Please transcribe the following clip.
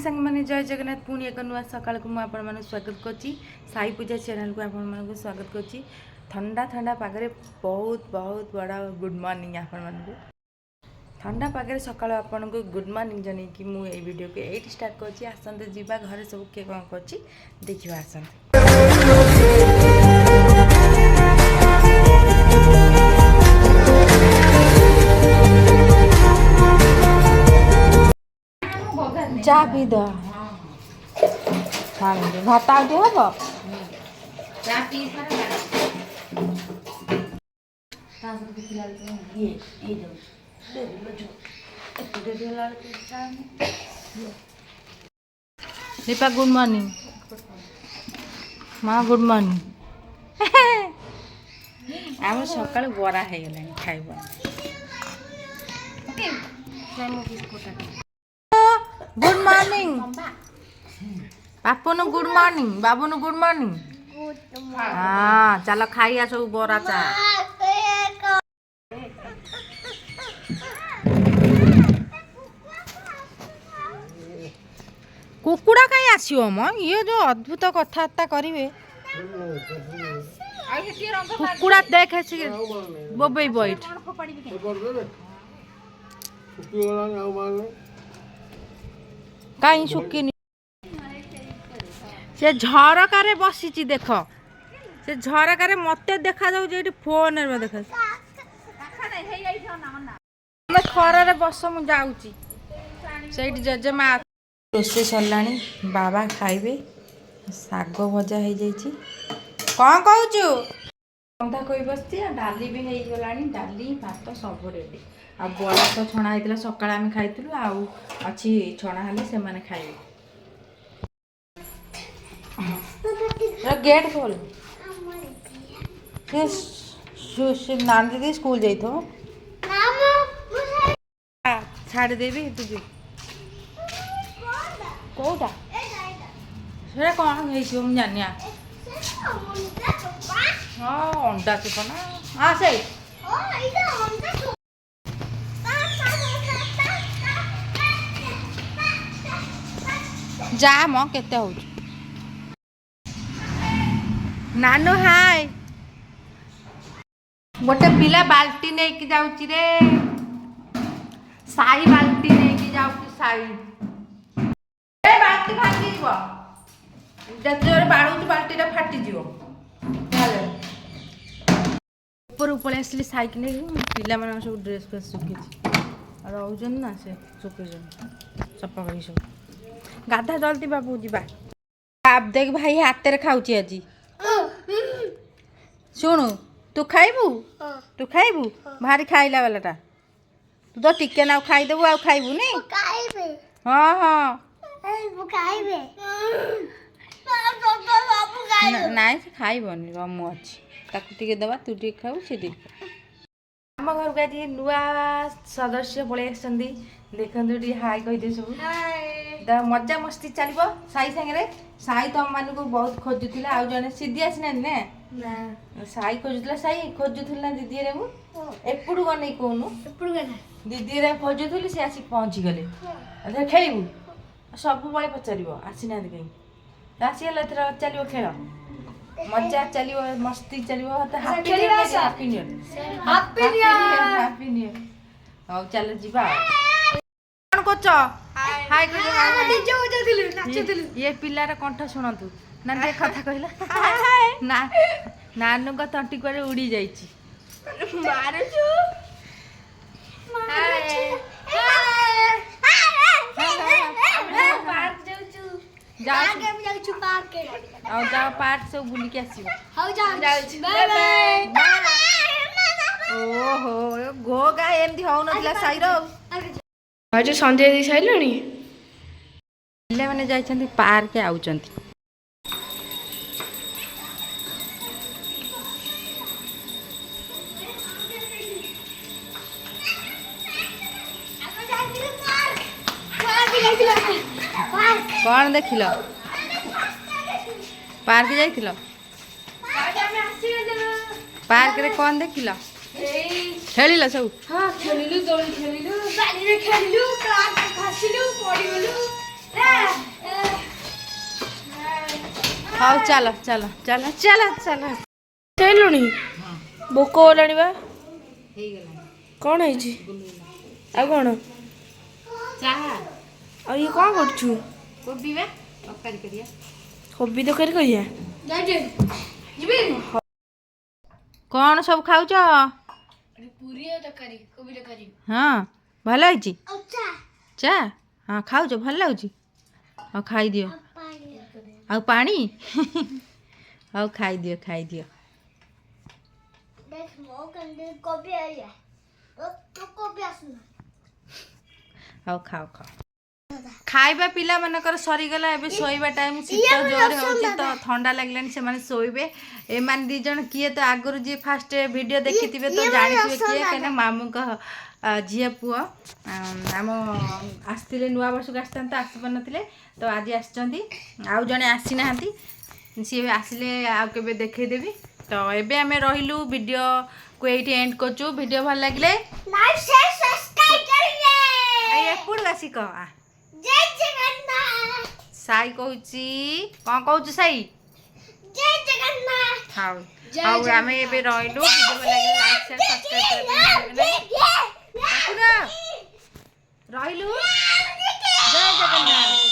सांग मैंने जय जगन्नाथ पुणी एक नुआ सकाल को मुझे स्वागत करुँची साई पूजा चैनल को आप स्वागत करुँची। ठंडा ठंडा पागरे बहुत बहुत बड़ा गुड मॉर्निंग आपण ठंडा पागरे सकाल आपन को गुड मॉर्निंग जन कि मुझे वीडियो को ये स्टार्ट करुँची। आसते जीवा घरे सब किए कौन कर देखा आसते चा पी द भात आउटी हम दीपा गुड मॉर्निंग माँ गुड मॉर्निंग आम सकाल बरा हो गला खाइब गुड मॉर्निंग बापू गुड मॉर्निंग बाबू गुड मॉर्निंग हाँ चलो खाइया सब बरा चा कुकुड़ा कहीं आसो म ये जो अद्भुत कथबार्ता करेंगे कुकुड़ा देख बोबई बैठ कहीं शुकिनी से झरकार बसी देख से झरकार मत देखा जाऊँ फोन देख खर बस मुझे जेजेमा रोसे सरला बाबा खाइबे साग भजा हो जाइए कौन कहूँ बंधा कोई बस डाली भी हो गला डाली भात सब रेडी आ बड़ा तो छणा होता सका आम खाई अच्छी छणा हेले से मैंने खाइबे गेट खोल नान दीदी स्कूल जाइ छाड़ देवी तुझे कौटा से कौन है जानी हाँ अंडा चुपना हाँ से जा म केते हो नानू हाय गोटे पिला बाल्टी नहीं कि जाउची रे साई बाल्टी नहीं कि जाउची साई ए बाल्टी फाटी जीवो जतरे बाडू बाल्टी रे फाटी जीवो हेले ऊपर ऊपर असली साइकिल नहीं पिला मन सब ड्रेस फेस सुखी रहउजन ना से सुखी सफा करी सब गाधा जल्दी बाबू जीवा आप देख भाई हाथ रे खाउची आज शुणु तू खाइबू भारी खाइला वालाटा तू तो टिके ना खाईदेबू आ खाइबू नहीं हाँ हाँ नाई से खाइबनी रमु अच्छी ताकू टिके दबा तू टिके खाऊ से आम घर को आज नुआ सदस्य पलि आसछन्ती देखते हाय कहीदे सब मजा मस्ती चलो साई सागे साई तुम मान को बहुत खोजुला आउ जने सीधी आसीना ना साई खोजुला साई खोजुला दीदी रे मु एपड़ू गने कहूनु दीदी रे खोजुली से आसिक पहुँची गले खेलू सब बड़े पचार आसीना कहीं आसीगला चलो खेल मजा चलो मस्ती चलो हैप्पी न्यू ईयर हौ चलो जीवा कौन करछ हाय ये पिलार कंठ शुणु ना दे कथा कहला ना नानू का तंटी कुआरे उड़ी जाइछि जाओ पार्क सब बुल के आसो ओहो घो गा एमती हो ना साईर आज संध्या दी साइलणी पिला माने जाइछन्ती पार्क आउछन्ती कौन देखिल पार्क जाइथिल पार्क रे कौन देखिल खेलिल सब हाँ खेलिलु दौड़ी खेलिलु बाली रे खेलिलु क्लास खसिलु पड़ी गेलु ହଉ ଚାଲ ଚାଲ ଚାଲ ଚାଲ ଚାଲ ଖାଇଲୁଣି ଭୋକ ହେଲାଣି ବା ହେଇଗଲା କ'ଣ ହେଇଛି ଆଉ କ'ଣ ଚାହା ଆଉ ଇଏ କ'ଣ କରୁଛୁ କୋବି ବା ତରକାରୀ କରିବା କୋବି ତରକାରୀ କରିବା କ'ଣ ସବୁ ଖାଉଛ ପୁରୀ ଆଉ ତରକାରୀ କୋବି ତରକାରୀ ହଁ ଭଲ ହେଇଛି ଚା ହଁ ଖାଉଛ ଭଲ ଲାଗୁଛି ଆଉ ଖାଇଦିଅ ଆଉ ପାଣି ଆଉ ଖାଇଦିଅ ଖାଇଦିଅ ଆଉ ଖାଅ ଖାଅ ଖାଇବା ପିଲାମାନଙ୍କର ସରିଗଲା ଏବେ ଶୋଇବା ଟାଇମ୍ ଶୀତ ଜୋରରେ ହେଉଛି ତ ଥଣ୍ଡା ଲାଗିଲାଣି ସେମାନେ ଶୋଇବେ ଏମାନେ ଦୁଇ ଜଣ କିଏ ତ ଆଗରୁ ଯିଏ ଫାଷ୍ଟ ଭିଡ଼ିଓ ଦେଖିଥିବେ ତ ଜାଣିଥିବେ କିଏ କାହିଁକିନା ମାମୁଙ୍କ ଝିଅ ପୁଅ ଆମ ଆସିଥିଲେ ନୂଆ ବର୍ଷକୁ ଆସିଥାନ୍ତେ ଆସିପାରୁନଥିଲେ ତ ଆଜି ଆସିଛନ୍ତି ଆଉ ଜଣେ ଆସିନାହାନ୍ତି ସିଏ ଆସିଲେ ଆଉ କେବେ ଦେଖେଇଦେବି ତ ଏବେ ଆମେ ରହିଲୁ ଭିଡ଼ିଓକୁ ଏଇଠି ଏଣ୍ଡ କରୁଛୁ ଭିଡ଼ିଓ ଭଲ ଲାଗିଲେ ଏପଟୁ ଆସି କହ ସାଇ କହୁଛି କ'ଣ କହୁଛୁ ସାଇ ହଉ ହଉ ଆମେ ଏବେ ରହିଲୁ ଭିଡ଼ିଓ ଭଲ ଲାଗିଲେ ଲାଇକ୍ ସେୟାର ସବସ୍କ୍ରାଇବ ରହିଲୁ ଜୟ ଜଗନ୍ନାଥ।